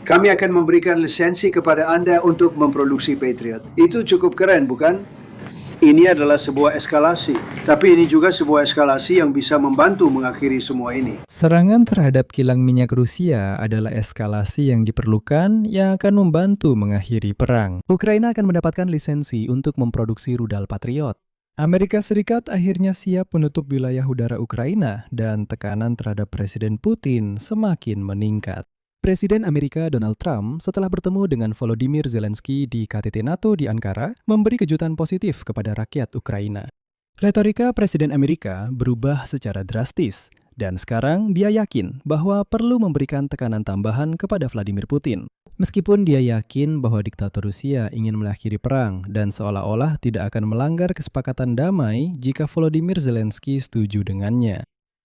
Kami akan memberikan lisensi kepada Anda untuk memproduksi Patriot. Itu cukup keren, bukan? Ini adalah sebuah eskalasi, tapi ini juga sebuah eskalasi yang bisa membantu mengakhiri semua ini. Serangan terhadap kilang minyak Rusia adalah eskalasi yang diperlukan yang akan membantu mengakhiri perang. Ukraina akan mendapatkan lisensi untuk memproduksi rudal Patriot. Amerika Serikat akhirnya siap menutup wilayah udara Ukraina dan tekanan terhadap Presiden Putin semakin meningkat. Presiden Amerika Donald Trump setelah bertemu dengan Volodymyr Zelensky di KTT NATO di Ankara memberi kejutan positif kepada rakyat Ukraina. Retorika Presiden Amerika berubah secara drastis dan sekarang dia yakin bahwa perlu memberikan tekanan tambahan kepada Vladimir Putin. Meskipun dia yakin bahwa diktator Rusia ingin mengakhiri perang dan seolah-olah tidak akan melanggar kesepakatan damai jika Volodymyr Zelensky setuju dengannya.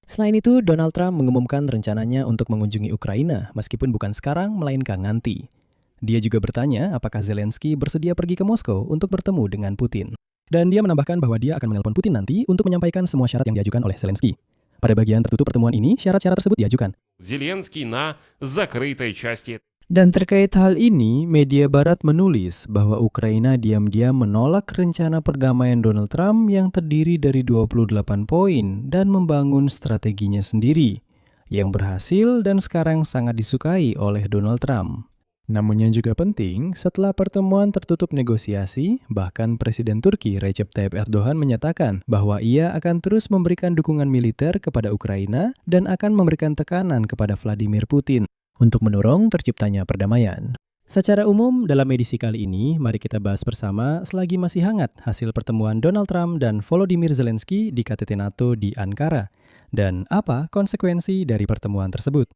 Selain itu, Donald Trump mengumumkan rencananya untuk mengunjungi Ukraina meskipun bukan sekarang melainkan nanti. Dia juga bertanya apakah Zelensky bersedia pergi ke Moskow untuk bertemu dengan Putin. Dan dia menambahkan bahwa dia akan menelpon Putin nanti untuk menyampaikan semua syarat yang diajukan oleh Zelensky. Pada bagian tertutup pertemuan ini, syarat-syarat tersebut diajukan. Зеленский на закрытой части. Dan terkait hal ini, media barat menulis bahwa Ukraina diam-diam menolak rencana perdamaian Donald Trump yang terdiri dari 28 poin dan membangun strateginya sendiri, yang berhasil dan sekarang sangat disukai oleh Donald Trump. Namun yang juga penting, setelah pertemuan tertutup negosiasi, bahkan Presiden Turki Recep Tayyip Erdogan menyatakan bahwa ia akan terus memberikan dukungan militer kepada Ukraina dan akan memberikan tekanan kepada Vladimir Putin untuk mendorong terciptanya perdamaian. Secara umum, dalam edisi kali ini, mari kita bahas bersama selagi masih hangat hasil pertemuan Donald Trump dan Volodymyr Zelensky di KTT NATO di Ankara, dan apa konsekuensi dari pertemuan tersebut.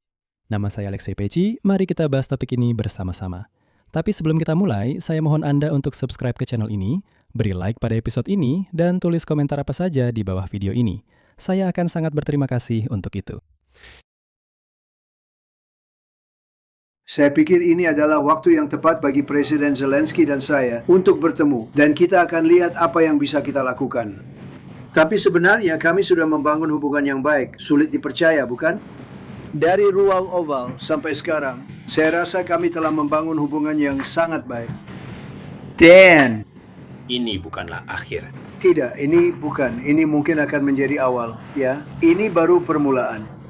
Nama saya Alexei Peci, mari kita bahas topik ini bersama-sama. Tapi sebelum kita mulai, saya mohon Anda untuk subscribe ke channel ini, beri like pada episode ini, dan tulis komentar apa saja di bawah video ini. Saya akan sangat berterima kasih untuk itu. Saya pikir ini adalah waktu yang tepat bagi Presiden Zelensky dan saya untuk bertemu, dan kita akan lihat apa yang bisa kita lakukan. Tapi sebenarnya kami sudah membangun hubungan yang baik, sulit dipercaya, bukan? Dari ruang oval sampai sekarang, saya rasa kami telah membangun hubungan yang sangat baik. Dan Ini bukanlah akhir. tidak, ini bukan. Ini mungkin akan menjadi awal, ya. Ini baru permulaan.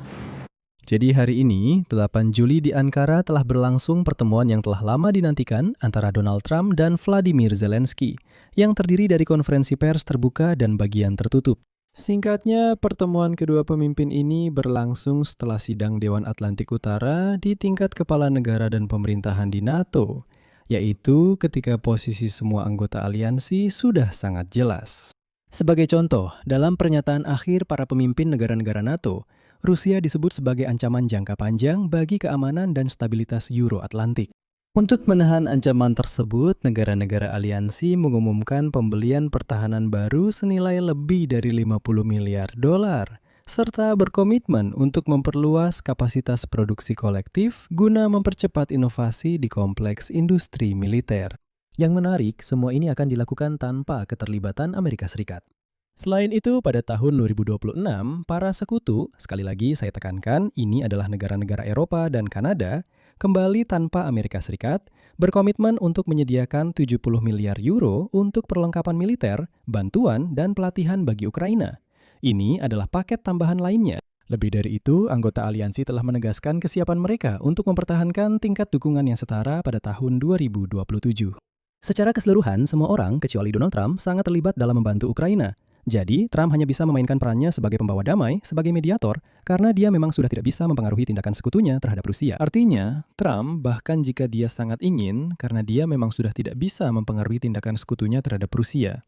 Jadi hari ini, 8 Juli di Ankara telah berlangsung pertemuan yang telah lama dinantikan antara Donald Trump dan Vladimir Zelensky, yang terdiri dari konferensi pers terbuka dan bagian tertutup. Singkatnya, pertemuan kedua pemimpin ini berlangsung setelah sidang Dewan Atlantik Utara di tingkat kepala negara dan pemerintahan di NATO, yaitu ketika posisi semua anggota aliansi sudah sangat jelas. Sebagai contoh, dalam pernyataan akhir para pemimpin negara-negara NATO, Rusia disebut sebagai ancaman jangka panjang bagi keamanan dan stabilitas Euro-Atlantik. Untuk menahan ancaman tersebut, negara-negara aliansi mengumumkan pembelian pertahanan baru senilai lebih dari 50 miliar dolar, serta berkomitmen untuk memperluas kapasitas produksi kolektif guna mempercepat inovasi di kompleks industri militer. Yang menarik, semua ini akan dilakukan tanpa keterlibatan Amerika Serikat. Selain itu, pada tahun 2026, para sekutu, sekali lagi saya tekankan, ini adalah negara-negara Eropa dan Kanada, kembali tanpa Amerika Serikat, berkomitmen untuk menyediakan 70 miliar euro untuk perlengkapan militer, bantuan, dan pelatihan bagi Ukraina. Ini adalah paket tambahan lainnya. Lebih dari itu, anggota aliansi telah menegaskan kesiapan mereka untuk mempertahankan tingkat dukungan yang setara pada tahun 2027. Secara keseluruhan, semua orang, kecuali Donald Trump, sangat terlibat dalam membantu Ukraina. Jadi, Trump hanya bisa memainkan perannya sebagai pembawa damai, sebagai mediator, karena dia memang sudah tidak bisa mempengaruhi tindakan sekutunya terhadap Rusia. Artinya, Trump bahkan jika dia sangat ingin, karena dia memang sudah tidak bisa mempengaruhi tindakan sekutunya terhadap Rusia.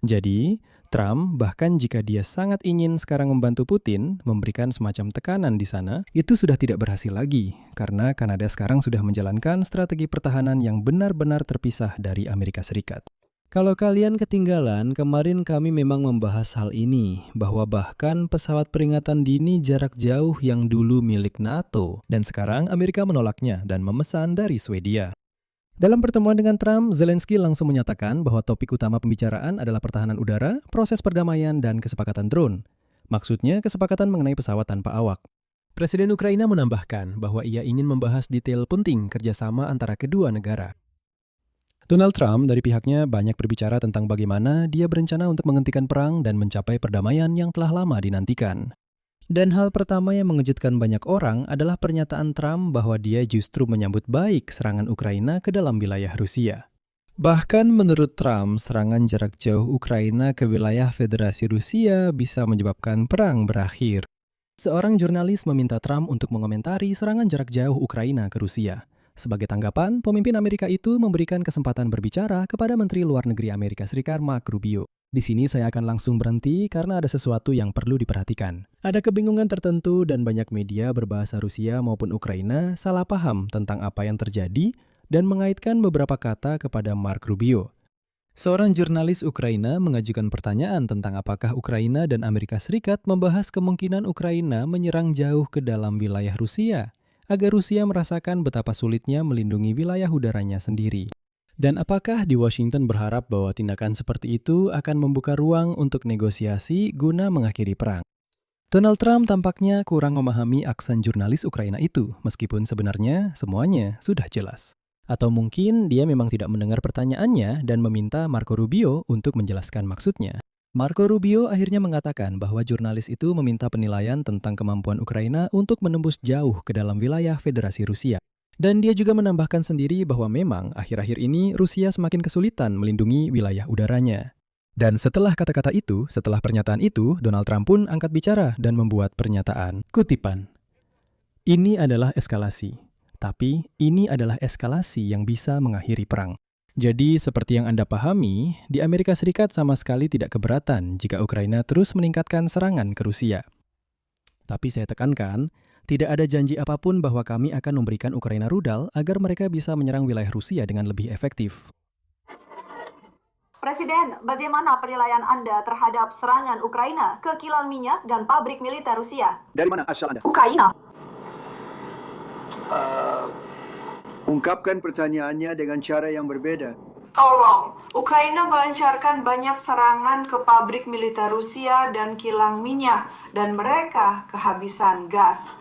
Jadi, Trump bahkan jika dia sangat ingin sekarang membantu Putin, memberikan semacam tekanan di sana, itu sudah tidak berhasil lagi, karena Kanada sekarang sudah menjalankan strategi pertahanan yang benar-benar terpisah dari Amerika Serikat. Kalau kalian ketinggalan, kemarin kami memang membahas hal ini, bahwa bahkan pesawat peringatan dini jarak jauh yang dulu milik NATO, dan sekarang Amerika menolaknya dan memesan dari Swedia. Dalam pertemuan dengan Trump, Zelensky langsung menyatakan bahwa topik utama pembicaraan adalah pertahanan udara, proses perdamaian, dan kesepakatan drone. Maksudnya kesepakatan mengenai pesawat tanpa awak. Presiden Ukraina menambahkan bahwa ia ingin membahas detail penting kerjasama antara kedua negara. Donald Trump dari pihaknya banyak berbicara tentang bagaimana dia berencana untuk menghentikan perang dan mencapai perdamaian yang telah lama dinantikan. Dan hal pertama yang mengejutkan banyak orang adalah pernyataan Trump bahwa dia justru menyambut baik serangan Ukraina ke dalam wilayah Rusia. Bahkan menurut Trump, serangan jarak jauh Ukraina ke wilayah Federasi Rusia bisa menyebabkan perang berakhir. Seorang jurnalis meminta Trump untuk mengomentari serangan jarak jauh Ukraina ke Rusia. Sebagai tanggapan, pemimpin Amerika itu memberikan kesempatan berbicara kepada Menteri Luar Negeri Amerika Serikat Marco Rubio. Di sini saya akan langsung berhenti karena ada sesuatu yang perlu diperhatikan. Ada kebingungan tertentu dan banyak media berbahasa Rusia maupun Ukraina salah paham tentang apa yang terjadi dan mengaitkan beberapa kata kepada Marco Rubio. Seorang jurnalis Ukraina mengajukan pertanyaan tentang apakah Ukraina dan Amerika Serikat membahas kemungkinan Ukraina menyerang jauh ke dalam wilayah Rusia, agar Rusia merasakan betapa sulitnya melindungi wilayah udaranya sendiri. Dan apakah di Washington berharap bahwa tindakan seperti itu akan membuka ruang untuk negosiasi guna mengakhiri perang? Donald Trump tampaknya kurang memahami aksen jurnalis Ukraina itu, meskipun sebenarnya semuanya sudah jelas. Atau mungkin dia memang tidak mendengar pertanyaannya dan meminta Marco Rubio untuk menjelaskan maksudnya. Marco Rubio akhirnya mengatakan bahwa jurnalis itu meminta penilaian tentang kemampuan Ukraina untuk menembus jauh ke dalam wilayah Federasi Rusia. Dan dia juga menambahkan sendiri bahwa memang akhir-akhir ini Rusia semakin kesulitan melindungi wilayah udaranya. Dan setelah kata-kata itu, setelah pernyataan itu, Donald Trump pun angkat bicara dan membuat pernyataan. Kutipan, "Ini adalah eskalasi, tapi ini adalah eskalasi yang bisa mengakhiri perang." Jadi, seperti yang Anda pahami, di Amerika Serikat sama sekali tidak keberatan jika Ukraina terus meningkatkan serangan ke Rusia. Tapi saya tekankan, tidak ada janji apapun bahwa kami akan memberikan Ukraina rudal agar mereka bisa menyerang wilayah Rusia dengan lebih efektif. Presiden, bagaimana penilaian Anda terhadap serangan Ukraina ke kilang minyak dan pabrik militer Rusia? Dari mana asal Anda? Ukraina. Ungkapkan pertanyaannya dengan cara yang berbeda. Tolong, Ukraina melancarkan banyak serangan ke pabrik militer Rusia dan kilang minyak, dan mereka kehabisan gas.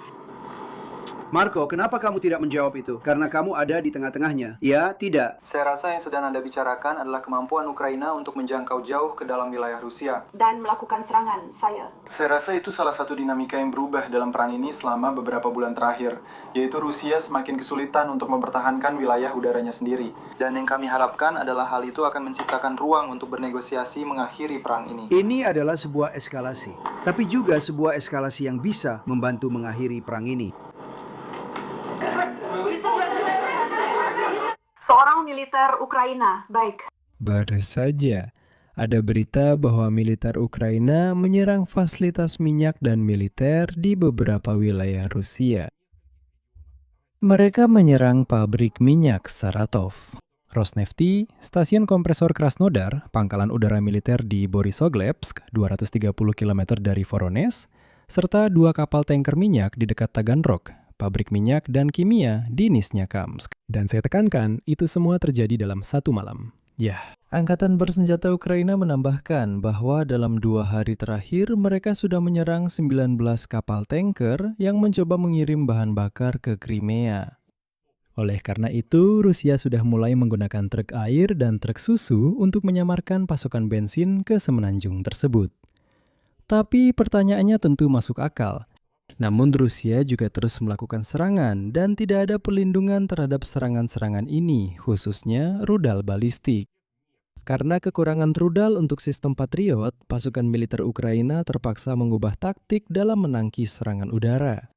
Marco, kenapa kamu tidak menjawab itu? Karena kamu ada di tengah-tengahnya. Ya, tidak. Saya rasa yang sedang Anda bicarakan adalah kemampuan Ukraina untuk menjangkau jauh ke dalam wilayah Rusia. Dan melakukan serangan, saya rasa itu salah satu dinamika yang berubah dalam perang ini selama beberapa bulan terakhir, yaitu Rusia semakin kesulitan untuk mempertahankan wilayah udaranya sendiri. Dan yang kami harapkan adalah hal itu akan menciptakan ruang untuk bernegosiasi mengakhiri perang ini. Ini adalah sebuah eskalasi, tapi juga sebuah eskalasi yang bisa membantu mengakhiri perang ini. seorang militer Ukraina, baik. Baru saja ada berita bahwa militer Ukraina menyerang fasilitas minyak dan militer di beberapa wilayah Rusia. Mereka menyerang pabrik minyak Saratov, Rosnefti, stasiun kompresor Krasnodar, pangkalan udara militer di Borisoglepsk, 230 km dari Voronezh, serta 2 kapal tanker minyak di dekat Taganrog, pabrik minyak dan kimia di Nizhnekamsk. Dan saya tekankan, itu semua terjadi dalam satu malam. Ya, Angkatan Bersenjata Ukraina menambahkan bahwa dalam 2 hari terakhir mereka sudah menyerang 19 kapal tanker yang mencoba mengirim bahan bakar ke Crimea. Oleh karena itu, Rusia sudah mulai menggunakan truk air dan truk susu untuk menyamarkan pasokan bensin ke semenanjung tersebut. Tapi pertanyaannya tentu masuk akal. Namun Rusia juga terus melakukan serangan dan tidak ada perlindungan terhadap serangan-serangan ini, khususnya rudal balistik. Karena kekurangan rudal untuk sistem Patriot, pasukan militer Ukraina terpaksa mengubah taktik dalam menangkis serangan udara.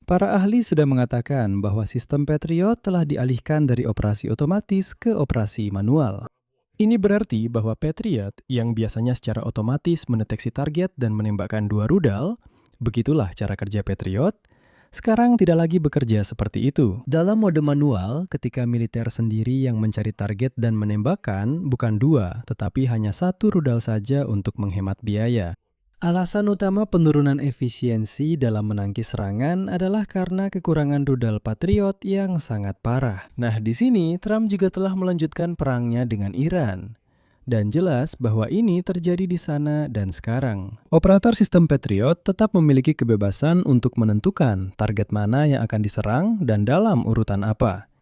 Para ahli sudah mengatakan bahwa sistem Patriot telah dialihkan dari operasi otomatis ke operasi manual. Ini berarti bahwa Patriot, yang biasanya secara otomatis mendeteksi target dan menembakkan 2 rudal, begitulah cara kerja Patriot, sekarang tidak lagi bekerja seperti itu. Dalam mode manual, ketika militer sendiri yang mencari target dan menembakkan, bukan 2, tetapi hanya 1 rudal saja untuk menghemat biaya. Alasan utama penurunan efisiensi dalam menangkis serangan adalah karena kekurangan rudal Patriot yang sangat parah. Nah, di sini Trump juga telah melanjutkan perangnya dengan Iran. Dan jelas bahwa ini terjadi di sana dan sekarang. Operator sistem Patriot tetap memiliki kebebasan untuk menentukan target mana yang akan diserang dan dalam urutan apa.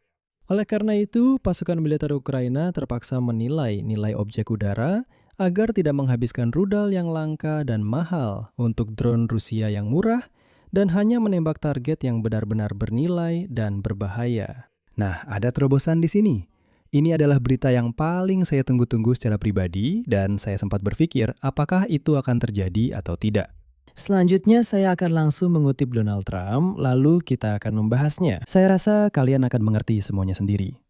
Oleh karena itu, pasukan militer Ukraina terpaksa menilai nilai objek udara agar tidak menghabiskan rudal yang langka dan mahal untuk drone Rusia yang murah dan hanya menembak target yang benar-benar bernilai dan berbahaya. Nah, ada terobosan di sini. Ini adalah berita yang paling saya tunggu-tunggu secara pribadi dan saya sempat berpikir apakah itu akan terjadi atau tidak. Selanjutnya saya akan langsung mengutip Donald Trump, lalu kita akan membahasnya. Saya rasa kalian akan mengerti semuanya sendiri.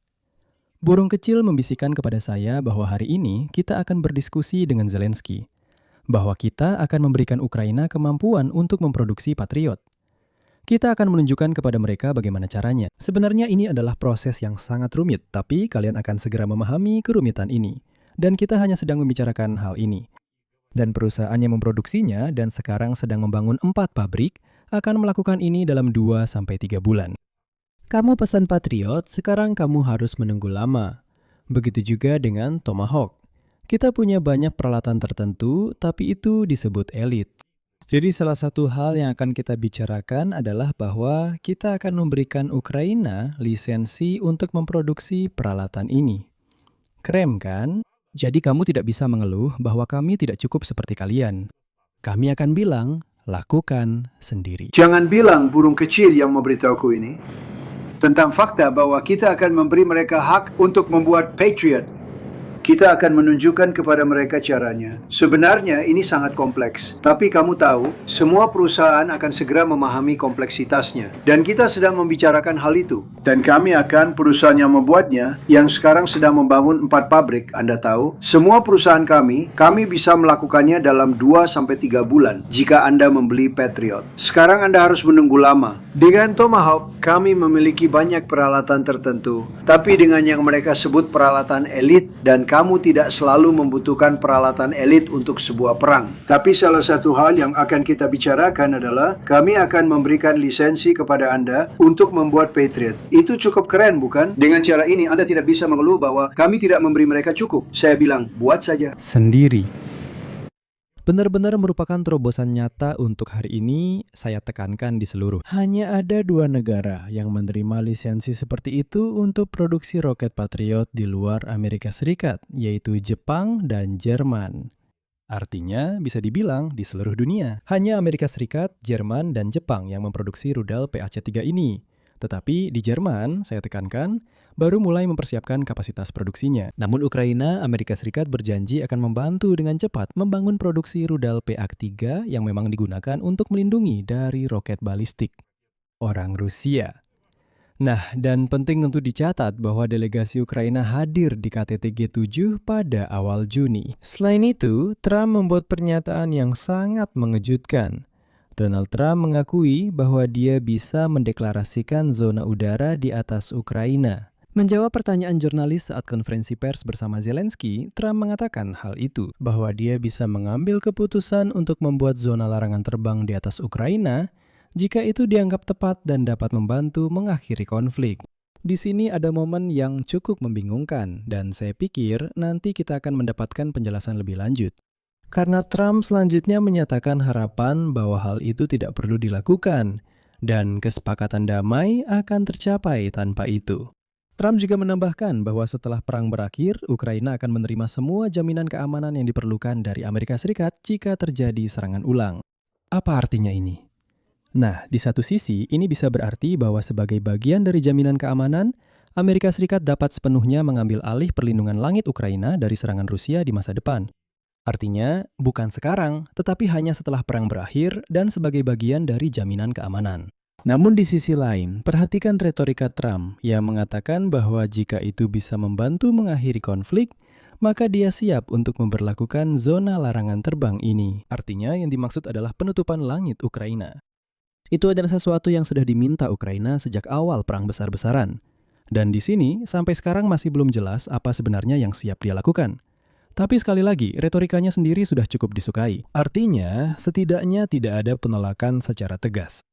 Burung kecil membisikkan kepada saya bahwa hari ini kita akan berdiskusi dengan Zelensky, bahwa kita akan memberikan Ukraina kemampuan untuk memproduksi Patriot. Kita akan menunjukkan kepada mereka bagaimana caranya. Sebenarnya ini adalah proses yang sangat rumit, tapi kalian akan segera memahami kerumitan ini. Dan kita hanya sedang membicarakan hal ini. Dan perusahaan yang memproduksinya dan sekarang sedang membangun 4 pabrik akan melakukan ini dalam 2-3 bulan. Kamu pesan Patriot, sekarang kamu harus menunggu lama. Begitu juga dengan Tomahawk. Kita punya banyak peralatan tertentu, tapi itu disebut elit. Jadi salah satu hal yang akan kita bicarakan adalah bahwa kita akan memberikan Ukraina lisensi untuk memproduksi peralatan ini. Keren kan? Jadi kamu tidak bisa mengeluh bahwa kami tidak cukup seperti kalian. Kami akan bilang, lakukan sendiri. Jangan bilang burung kecil yang memberitahuku ini tentang fakta bahwa kita akan memberi mereka hak untuk membuat Patriot. Kita akan menunjukkan kepada mereka caranya. Sebenarnya ini sangat kompleks, tapi kamu tahu, semua perusahaan akan segera memahami kompleksitasnya. Dan kita sedang membicarakan hal itu. Dan kami akan perusahaan yang membuatnya, yang sekarang sedang membangun 4 pabrik, Anda tahu. Semua perusahaan kami bisa melakukannya dalam 2-3 bulan jika Anda membeli Patriot. Sekarang Anda harus menunggu lama. Dengan Tomahawk, kami memiliki banyak peralatan tertentu, tapi dengan yang mereka sebut peralatan elit, dan kamu tidak selalu membutuhkan peralatan elit untuk sebuah perang. Tapi salah satu hal yang akan kita bicarakan adalah kami akan memberikan lisensi kepada Anda untuk membuat Patriot. Itu cukup keren, bukan? Dengan cara ini Anda tidak bisa mengeluh bahwa kami tidak memberi mereka cukup. Saya bilang, buat saja. Sendiri. Benar-benar merupakan terobosan nyata untuk hari ini, saya tekankan di seluruh. Hanya ada 2 negara yang menerima lisensi seperti itu untuk produksi roket Patriot di luar Amerika Serikat, yaitu Jepang dan Jerman. Artinya, bisa dibilang di seluruh dunia. Hanya Amerika Serikat, Jerman, dan Jepang yang memproduksi rudal PAC-3 ini. Tetapi di Jerman, saya tekankan, baru mulai mempersiapkan kapasitas produksinya. Namun Ukraina, Amerika Serikat berjanji akan membantu dengan cepat membangun produksi rudal PAC-3 yang memang digunakan untuk melindungi dari roket balistik orang Rusia. Nah, dan penting untuk dicatat bahwa delegasi Ukraina hadir di KTT G7 pada awal Juni. Selain itu, Trump membuat pernyataan yang sangat mengejutkan. Donald Trump mengakui bahwa dia bisa mendeklarasikan zona udara di atas Ukraina. Menjawab pertanyaan jurnalis saat konferensi pers bersama Zelensky, Trump mengatakan hal itu, bahwa dia bisa mengambil keputusan untuk membuat zona larangan terbang di atas Ukraina jika itu dianggap tepat dan dapat membantu mengakhiri konflik. Di sini ada momen yang cukup membingungkan, dan saya pikir nanti kita akan mendapatkan penjelasan lebih lanjut. Karena Trump selanjutnya menyatakan harapan bahwa hal itu tidak perlu dilakukan, dan kesepakatan damai akan tercapai tanpa itu. Trump juga menambahkan bahwa setelah perang berakhir, Ukraina akan menerima semua jaminan keamanan yang diperlukan dari Amerika Serikat jika terjadi serangan ulang. Apa artinya ini? Nah, di satu sisi, ini bisa berarti bahwa sebagai bagian dari jaminan keamanan, Amerika Serikat dapat sepenuhnya mengambil alih perlindungan langit Ukraina dari serangan Rusia di masa depan. Artinya, bukan sekarang, tetapi hanya setelah perang berakhir dan sebagai bagian dari jaminan keamanan. Namun di sisi lain, perhatikan retorika Trump yang mengatakan bahwa jika itu bisa membantu mengakhiri konflik, maka dia siap untuk memberlakukan zona larangan terbang ini. Artinya yang dimaksud adalah penutupan langit Ukraina. Itu adalah sesuatu yang sudah diminta Ukraina sejak awal perang besar-besaran. Dan di sini, sampai sekarang masih belum jelas apa sebenarnya yang siap dia lakukan. Tapi sekali lagi, retorikanya sendiri sudah cukup disukai. Artinya, setidaknya tidak ada penolakan secara tegas.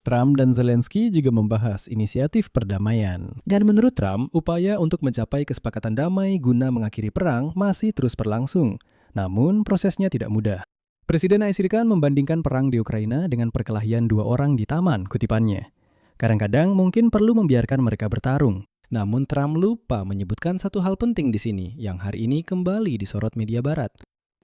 Trump dan Zelensky juga membahas inisiatif perdamaian. Dan menurut Trump, upaya untuk mencapai kesepakatan damai guna mengakhiri perang masih terus berlangsung. Namun, prosesnya tidak mudah. Presiden Amerika membandingkan perang di Ukraina dengan perkelahian dua orang di taman, kutipannya. Kadang-kadang mungkin perlu membiarkan mereka bertarung. Namun Trump lupa menyebutkan satu hal penting di sini yang hari ini kembali disorot media barat.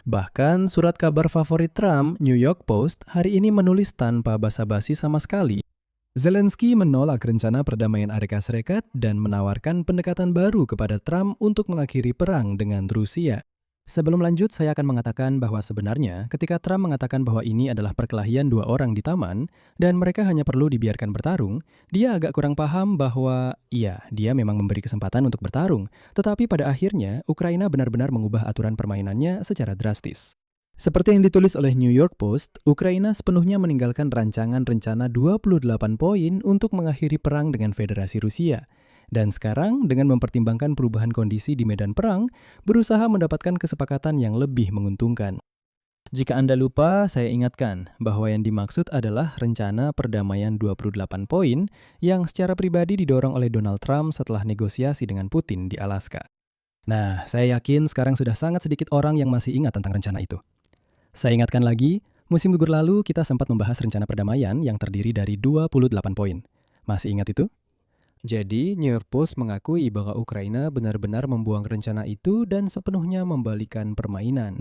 Bahkan surat kabar favorit Trump, New York Post, hari ini menulis tanpa basa-basi sama sekali. Zelensky menolak rencana perdamaian Amerika Serikat dan menawarkan pendekatan baru kepada Trump untuk mengakhiri perang dengan Rusia. Sebelum lanjut, saya akan mengatakan bahwa sebenarnya ketika Trump mengatakan bahwa ini adalah perkelahian dua orang di taman dan mereka hanya perlu dibiarkan bertarung, dia agak kurang paham bahwa iya, dia memang memberi kesempatan untuk bertarung, tetapi pada akhirnya Ukraina benar-benar mengubah aturan permainannya secara drastis. Seperti yang ditulis oleh New York Post, Ukraina sepenuhnya meninggalkan rancangan rencana 28 poin untuk mengakhiri perang dengan Federasi Rusia. Dan sekarang, dengan mempertimbangkan perubahan kondisi di medan perang, berusaha mendapatkan kesepakatan yang lebih menguntungkan. Jika Anda lupa, saya ingatkan bahwa yang dimaksud adalah rencana perdamaian 28 poin yang secara pribadi didorong oleh Donald Trump setelah negosiasi dengan Putin di Alaska. Nah, saya yakin sekarang sudah sangat sedikit orang yang masih ingat tentang rencana itu. Saya ingatkan lagi, musim libur lalu kita sempat membahas rencana perdamaian yang terdiri dari 28 poin. Masih ingat itu? Jadi, New York Post mengakui bahwa Ukraina benar-benar membuang rencana itu dan sepenuhnya membalikan permainan.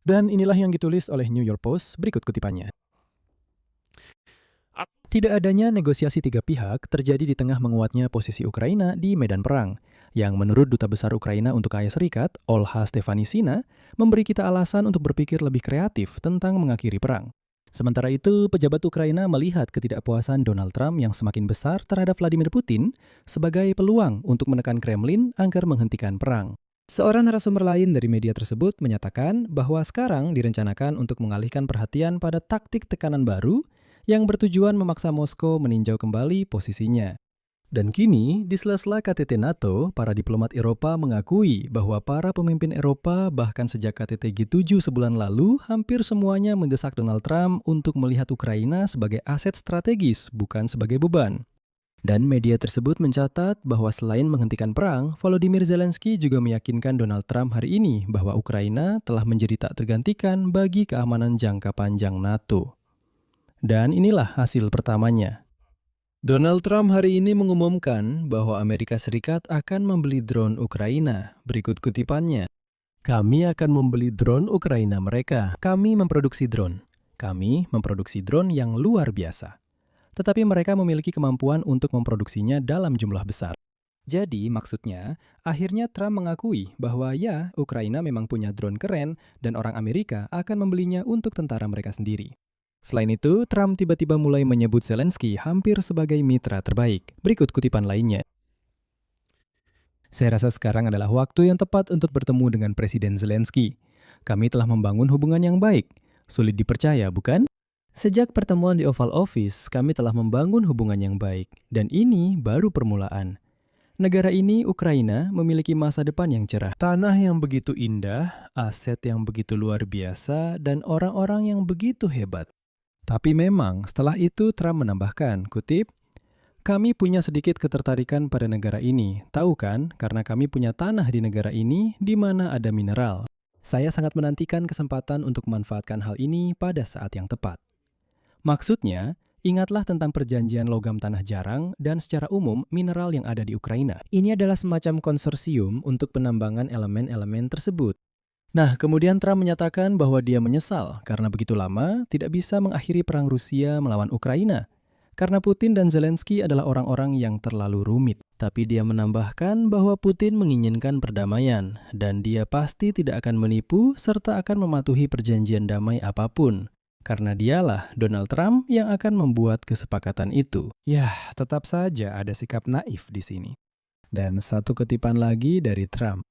Dan inilah yang ditulis oleh New York Post, berikut kutipannya. Tidak adanya negosiasi tiga pihak terjadi di tengah menguatnya posisi Ukraina di medan perang, yang menurut Duta Besar Ukraina untuk Amerika Serikat, Olha Stefanisina, memberi kita alasan untuk berpikir lebih kreatif tentang mengakhiri perang. Sementara itu, pejabat Ukraina melihat ketidakpuasan Donald Trump yang semakin besar terhadap Vladimir Putin sebagai peluang untuk menekan Kremlin agar menghentikan perang. Seorang narasumber lain dari media tersebut menyatakan bahwa sekarang direncanakan untuk mengalihkan perhatian pada taktik tekanan baru yang bertujuan memaksa Moskow meninjau kembali posisinya. Dan kini, di sela-sela KTT NATO, para diplomat Eropa mengakui bahwa para pemimpin Eropa bahkan sejak KTT G7 sebulan lalu, hampir semuanya mendesak Donald Trump untuk melihat Ukraina sebagai aset strategis, bukan sebagai beban. Dan media tersebut mencatat bahwa selain menghentikan perang, Volodymyr Zelensky juga meyakinkan Donald Trump hari ini bahwa Ukraina telah menjadi tak tergantikan bagi keamanan jangka panjang NATO. Dan inilah hasil pertamanya. Donald Trump hari ini mengumumkan bahwa Amerika Serikat akan membeli drone Ukraina. Berikut kutipannya. Kami akan membeli drone Ukraina mereka. Kami memproduksi drone. Kami memproduksi drone yang luar biasa. Tetapi mereka memiliki kemampuan untuk memproduksinya dalam jumlah besar. Jadi maksudnya, akhirnya Trump mengakui bahwa ya, Ukraina memang punya drone keren dan orang Amerika akan membelinya untuk tentara mereka sendiri. Selain itu, Trump tiba-tiba mulai menyebut Zelensky hampir sebagai mitra terbaik. Berikut kutipan lainnya. Saya rasa sekarang adalah waktu yang tepat untuk bertemu dengan Presiden Zelensky. Kami telah membangun hubungan yang baik. Sulit dipercaya, bukan? Sejak pertemuan di Oval Office, kami telah membangun hubungan yang baik. Dan ini baru permulaan. Negara ini, Ukraina, memiliki masa depan yang cerah. Tanah yang begitu indah, aset yang begitu luar biasa, dan orang-orang yang begitu hebat. Tapi memang setelah itu Trump menambahkan, kutip, kami punya sedikit ketertarikan pada negara ini, tahu kan, karena kami punya tanah di negara ini di mana ada mineral. Saya sangat menantikan kesempatan untuk memanfaatkan hal ini pada saat yang tepat. Maksudnya, ingatlah tentang perjanjian logam tanah jarang dan secara umum mineral yang ada di Ukraina. Ini adalah semacam konsorsium untuk penambangan elemen-elemen tersebut. Nah, kemudian Trump menyatakan bahwa dia menyesal karena begitu lama tidak bisa mengakhiri perang Rusia melawan Ukraina. Karena Putin dan Zelensky adalah orang-orang yang terlalu rumit. Tapi dia menambahkan bahwa Putin menginginkan perdamaian dan dia pasti tidak akan menipu serta akan mematuhi perjanjian damai apapun. Karena dialah Donald Trump yang akan membuat kesepakatan itu. Yah, tetap saja ada sikap naif di sini. Dan satu kutipan lagi dari Trump.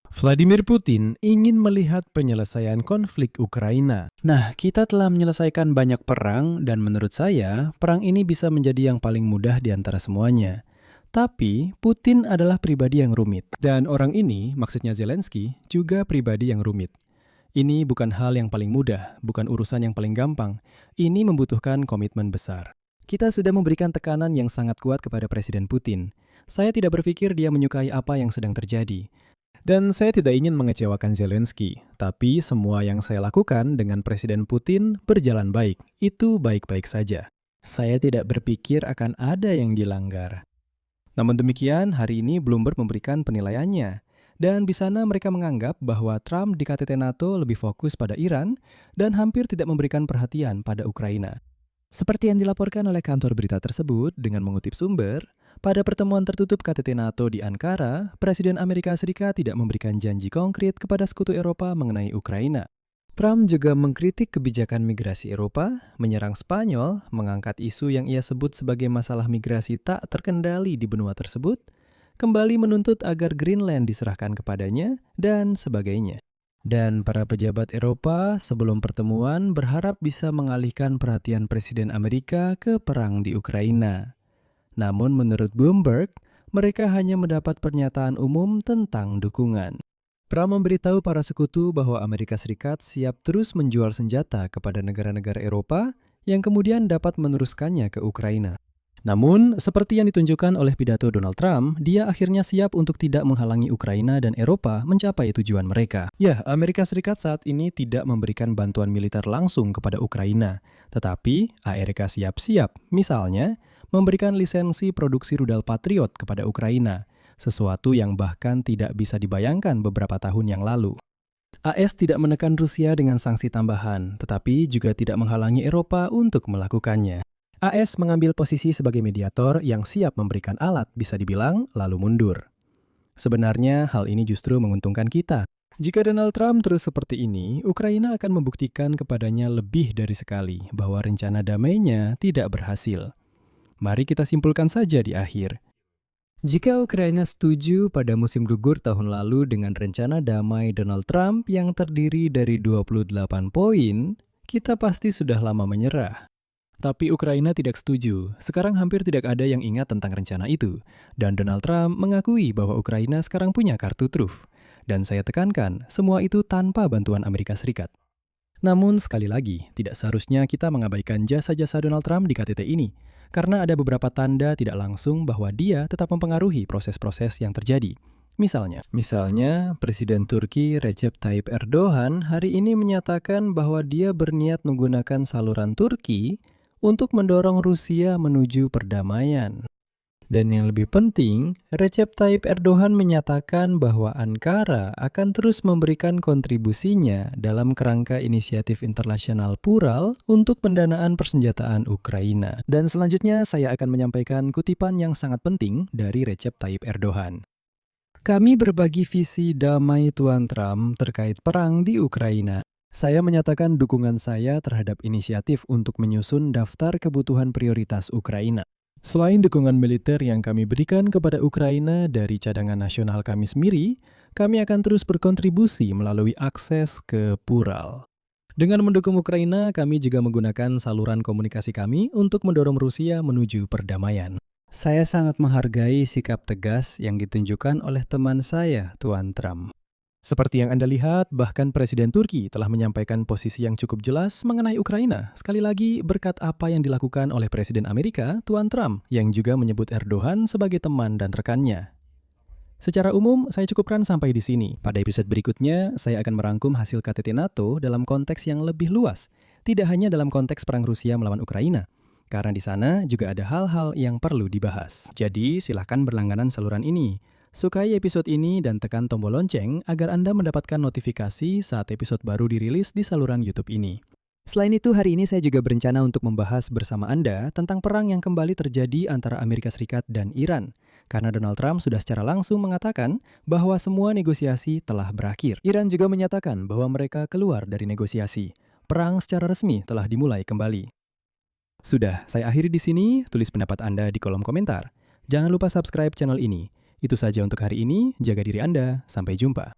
Vladimir Putin ingin melihat penyelesaian konflik Ukraina. Nah, kita telah menyelesaikan banyak perang dan menurut saya, perang ini bisa menjadi yang paling mudah di antara semuanya. Tapi, Putin adalah pribadi yang rumit. Dan orang ini, maksudnya Zelensky, juga pribadi yang rumit. Ini bukan hal yang paling mudah, bukan urusan yang paling gampang. Ini membutuhkan komitmen besar. Kita sudah memberikan tekanan yang sangat kuat kepada Presiden Putin. Saya tidak berpikir dia menyukai apa yang sedang terjadi. Dan saya tidak ingin mengecewakan Zelensky, tapi semua yang saya lakukan dengan Presiden Putin berjalan baik. Itu baik-baik saja. Saya tidak berpikir akan ada yang dilanggar. Namun demikian, hari ini Bloomberg memberikan penilaiannya. Dan di sana mereka menganggap bahwa Trump di KTT NATO lebih fokus pada Iran dan hampir tidak memberikan perhatian pada Ukraina. Seperti yang dilaporkan oleh kantor berita tersebut dengan mengutip sumber, pada pertemuan tertutup KTT NATO di Ankara, Presiden Amerika Serikat tidak memberikan janji konkret kepada sekutu Eropa mengenai Ukraina. Trump juga mengkritik kebijakan migrasi Eropa, menyerang Spanyol, mengangkat isu yang ia sebut sebagai masalah migrasi tak terkendali di benua tersebut, kembali menuntut agar Greenland diserahkan kepadanya, dan sebagainya. Dan para pejabat Eropa sebelum pertemuan berharap bisa mengalihkan perhatian Presiden Amerika ke perang di Ukraina. Namun menurut Bloomberg, mereka hanya mendapat pernyataan umum tentang dukungan. Trump memberitahu para sekutu bahwa Amerika Serikat siap terus menjual senjata kepada negara-negara Eropa yang kemudian dapat meneruskannya ke Ukraina. Namun, seperti yang ditunjukkan oleh pidato Donald Trump, dia akhirnya siap untuk tidak menghalangi Ukraina dan Eropa mencapai tujuan mereka. Ya, Amerika Serikat saat ini tidak memberikan bantuan militer langsung kepada Ukraina, tetapi Amerika siap-siap, misalnya, memberikan lisensi produksi rudal Patriot kepada Ukraina, sesuatu yang bahkan tidak bisa dibayangkan beberapa tahun yang lalu. AS tidak menekan Rusia dengan sanksi tambahan, tetapi juga tidak menghalangi Eropa untuk melakukannya. AS mengambil posisi sebagai mediator yang siap memberikan alat, bisa dibilang, lalu mundur. Sebenarnya, hal ini justru menguntungkan kita. Jika Donald Trump terus seperti ini, Ukraina akan membuktikan kepadanya lebih dari sekali bahwa rencana damainya tidak berhasil. Mari kita simpulkan saja di akhir. Jika Ukraina setuju pada musim gugur tahun lalu dengan rencana damai Donald Trump yang terdiri dari 28 poin, kita pasti sudah lama menyerah. Tapi Ukraina tidak setuju. Sekarang hampir tidak ada yang ingat tentang rencana itu. Dan Donald Trump mengakui bahwa Ukraina sekarang punya kartu truf. Dan saya tekankan, semua itu tanpa bantuan Amerika Serikat. Namun sekali lagi, tidak seharusnya kita mengabaikan jasa-jasa Donald Trump di KTT ini. Karena ada beberapa tanda tidak langsung bahwa dia tetap mempengaruhi proses-proses yang terjadi. Misalnya, Presiden Turki Recep Tayyip Erdogan hari ini menyatakan bahwa dia berniat menggunakan saluran Turki untuk mendorong Rusia menuju perdamaian. Dan yang lebih penting, Recep Tayyip Erdogan menyatakan bahwa Ankara akan terus memberikan kontribusinya dalam kerangka inisiatif internasional plural untuk pendanaan persenjataan Ukraina. Dan selanjutnya saya akan menyampaikan kutipan yang sangat penting dari Recep Tayyip Erdogan. Kami berbagi visi damai Tuan Trump terkait perang di Ukraina. Saya menyatakan dukungan saya terhadap inisiatif untuk menyusun daftar kebutuhan prioritas Ukraina. Selain dukungan militer yang kami berikan kepada Ukraina dari cadangan nasional kami sendiri, kami akan terus berkontribusi melalui akses ke plural. Dengan mendukung Ukraina, kami juga menggunakan saluran komunikasi kami untuk mendorong Rusia menuju perdamaian. Saya sangat menghargai sikap tegas yang ditunjukkan oleh teman saya, Tuan Trump. Seperti yang Anda lihat, bahkan Presiden Turki telah menyampaikan posisi yang cukup jelas mengenai Ukraina. Sekali lagi, berkat apa yang dilakukan oleh Presiden Amerika, Tuan Trump, yang juga menyebut Erdogan sebagai teman dan rekannya. Secara umum, saya cukupkan sampai di sini. Pada episode berikutnya, saya akan merangkum hasil KTT NATO dalam konteks yang lebih luas. Tidak hanya dalam konteks perang Rusia melawan Ukraina. Karena di sana juga ada hal-hal yang perlu dibahas. Jadi, silahkan berlangganan saluran ini. Sukai episode ini dan tekan tombol lonceng agar Anda mendapatkan notifikasi saat episode baru dirilis di saluran YouTube ini. Selain itu, hari ini saya juga berencana untuk membahas bersama Anda tentang perang yang kembali terjadi antara Amerika Serikat dan Iran. Karena Donald Trump sudah secara langsung mengatakan bahwa semua negosiasi telah berakhir. Iran juga menyatakan bahwa mereka keluar dari negosiasi. Perang secara resmi telah dimulai kembali. Sudah, saya akhiri di sini. Tulis pendapat Anda di kolom komentar. Jangan lupa subscribe channel ini. Itu saja untuk hari ini, jaga diri Anda, sampai jumpa.